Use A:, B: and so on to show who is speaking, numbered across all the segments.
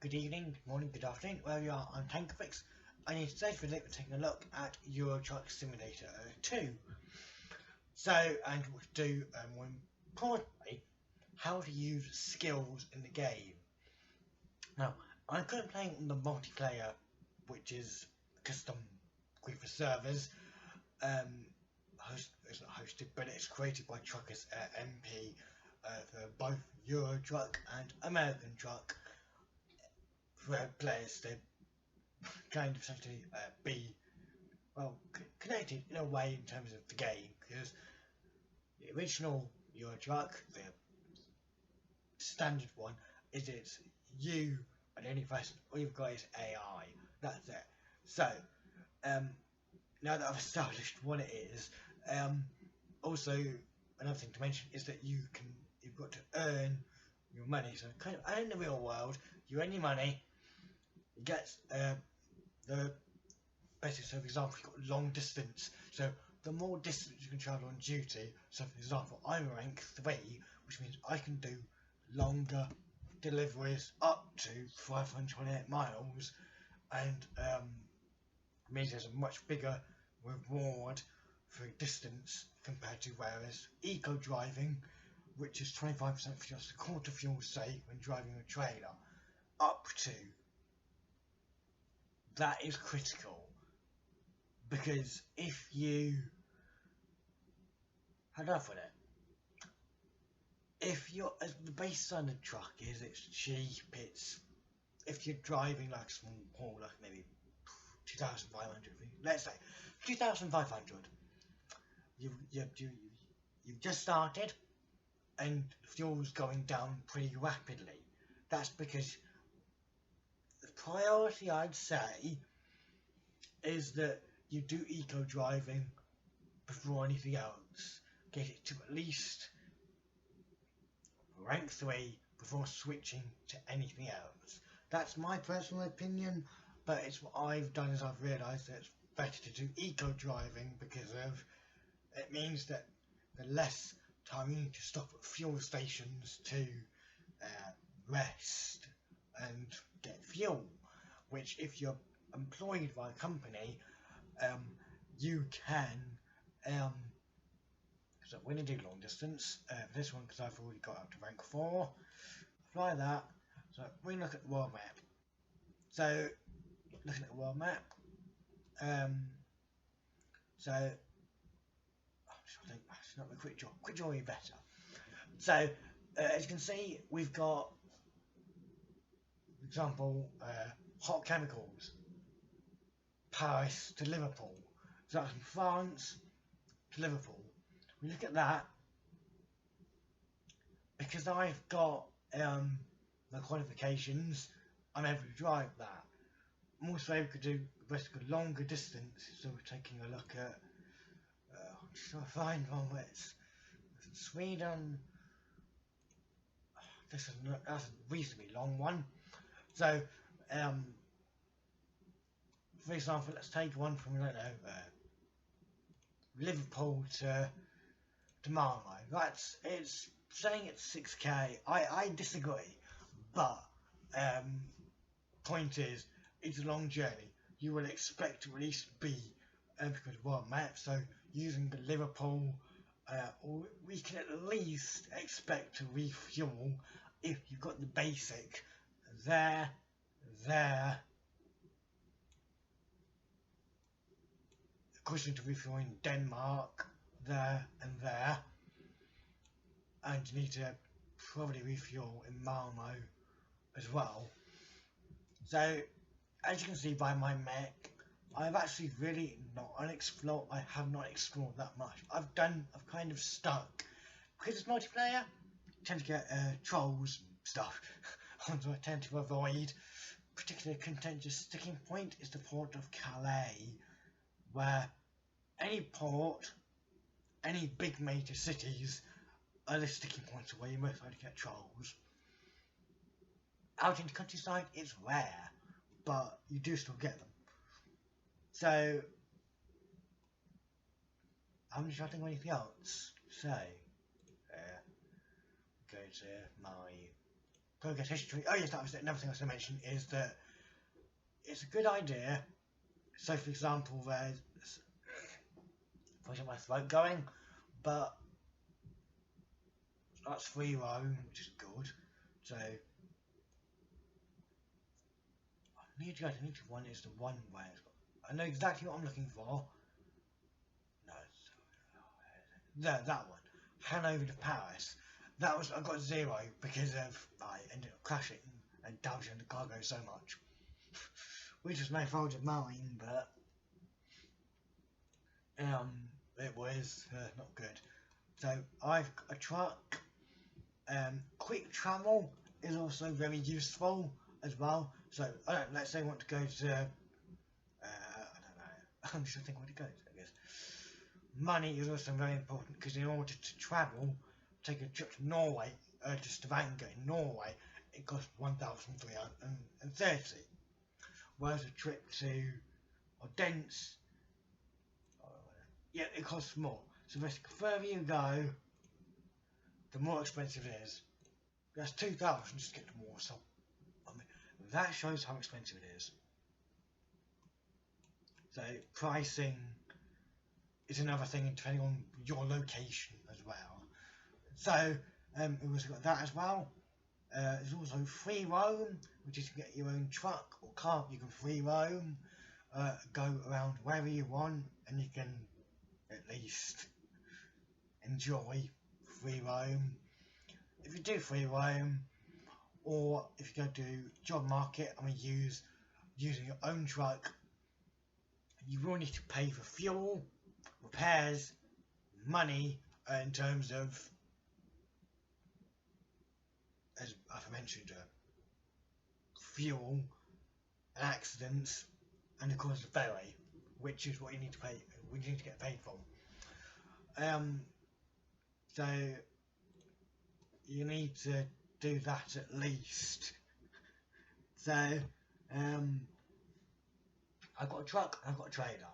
A: Good evening, good morning, good afternoon, wherever you are. I'm Tankerfix, and in today's video we're taking a look at Euro Truck Simulator 2. So, and what to do, more importantly, how to use skills in the game. Now, I'm currently playing on the multiplayer, which is custom group of servers. It's not hosted, but it's created by Truckers MP for both Euro Truck and American Truck. For players to kind of essentially be connected in a way in terms of the game, because the original Euro Truck, the standard one, is it's you and any person, all you've got is AI. That's it. So now that I've established what it is, also another thing to mention is that you've got to earn your money. So kind of in the real world, you earn your money. You get the basically, so for example, you've got long distance, so the more distance you can travel on duty. So for example, I'm rank 3, which means I can do longer deliveries up to 528 miles, and means there's a much bigger reward for distance compared to whereas eco driving, which is 25% for just a quarter fuel save when driving a trailer, up to. That is critical, because if you, how do I put it? If you're, as the base on the truck is, it's cheap. It's, if you're driving like a small haul, like maybe 2,500, let's say 2,500. You've just started, and fuel's going down pretty rapidly. That's because the priority, I'd say, is that you do eco driving before anything else. Get it to at least rank 3 before switching to anything else. That's my personal opinion, but it's what I've done. Is I've realised that it's better to do eco driving because of it means that the less time you need to stop at fuel stations to rest and get fuel, which if you're employed by a company, you can, so we're going to do long distance, this one because I've already got up to rank 4, apply that. So we look at the world map. So looking at the world map, so I think that's not the quick draw will be better. So as you can see, we've got, for example, hot chemicals, Paris to Liverpool. So that's from France to Liverpool. We look at that, because I've got the qualifications, I'm able to drive that. I'm also able to do basically longer distance, so we're taking a look at, just trying to find one where it's Sweden. That's a reasonably long one. So, for example, let's take one from, I don't know, Liverpool to Malmo. It's saying it's 6k. I disagree, but point is, it's a long journey. You will expect to at least be, because of world map, so using the Liverpool, or we can at least expect to refuel if you've got the basic there, question to refuel in Denmark, there and there, and you need to probably refuel in Malmo as well. So as you can see by my mech, I've actually really I have not explored that much. I've kind of stuck, because it's multiplayer, I tend to get trolls and stuff, so I tend to avoid. Particular contentious sticking point is the port of Calais, where any port, any big major cities are the sticking points where you most likely get trolls. Out in the countryside, it's rare, but you do still get them. So, I'm just trying to think of anything else. So, go to my progress history. Oh yes, that was it. Another thing I was going to mention is that it's a good idea. So, for example, there's pushing my throat going, but that's free roam, which is good. So I need to go to each one is the one where I know exactly what I'm looking for. No, that one. Hanover to Paris. That was I got 0 because of I ended up crashing and damaging the cargo so much, which was no fault of mine, but it was not good. So I've got a truck. Quick travel is also very useful as well. So let's say I want to go to I don't know. I'm just thinking where to go. I guess money is also very important because in order to travel, take a trip to Norway, to Stavanger in Norway, it costs 1,330. Whereas a trip to Odense, yeah, it costs more. So the further you go, the more expensive it is. That's 2,000 just to get to Warsaw. I mean, that shows how expensive it is. So pricing is another thing depending on your location as well. So we've also got that as well. There's also free roam, which is to get your own truck or car. You can free roam, go around wherever you want, and you can at least enjoy free roam. If you do free roam, or if you go to job market and using your own truck, you will need to pay for fuel, repairs, money in terms of, as I've mentioned, fuel, accidents, and of course the ferry, which is what you need to pay. We need to get paid for. So you need to do that at least. So I've got a truck, I've got a trailer.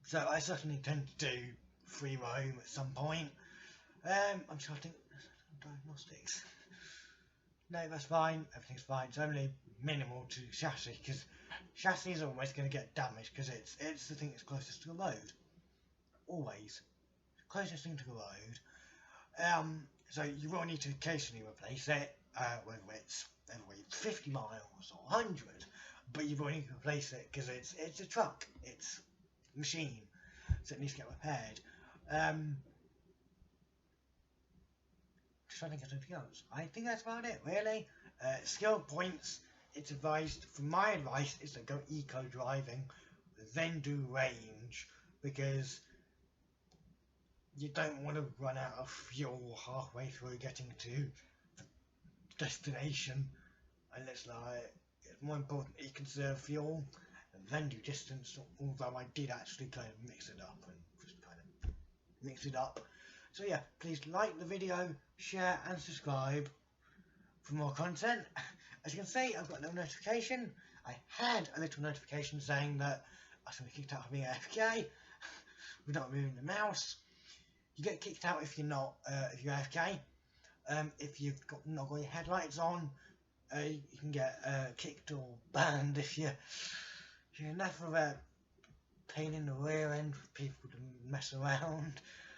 A: So I certainly tend to do free roam at some point. I'm trying to think, diagnostics. No, that's fine, everything's fine. It's only minimal to chassis, because chassis is always going to get damaged, because it's the thing that's closest to the road. Always. Closest thing to the road. So you will need to occasionally replace it, whether it's every 50 miles or 100, but you will need to replace it because it's a truck, it's a machine, so it needs to get repaired. Just trying to think of anything else. I think that's about it, really. Skill points, it's advised, from my advice, is to go eco driving, then do range, because you don't want to run out of fuel halfway through getting to the destination, and it's more important that you conserve fuel and then do distance, although I did actually kind of mix it up and just kind of mix it up. So yeah, please like the video, share and subscribe for more content. As you can see, I've got no notification. I had a little notification saying that I was going to be kicked out of being AFK without moving the mouse. You get kicked out if you're not, if you're AFK. If you've not got your headlights on, you can get kicked or banned if you're enough of a pain in the rear end for people to mess around.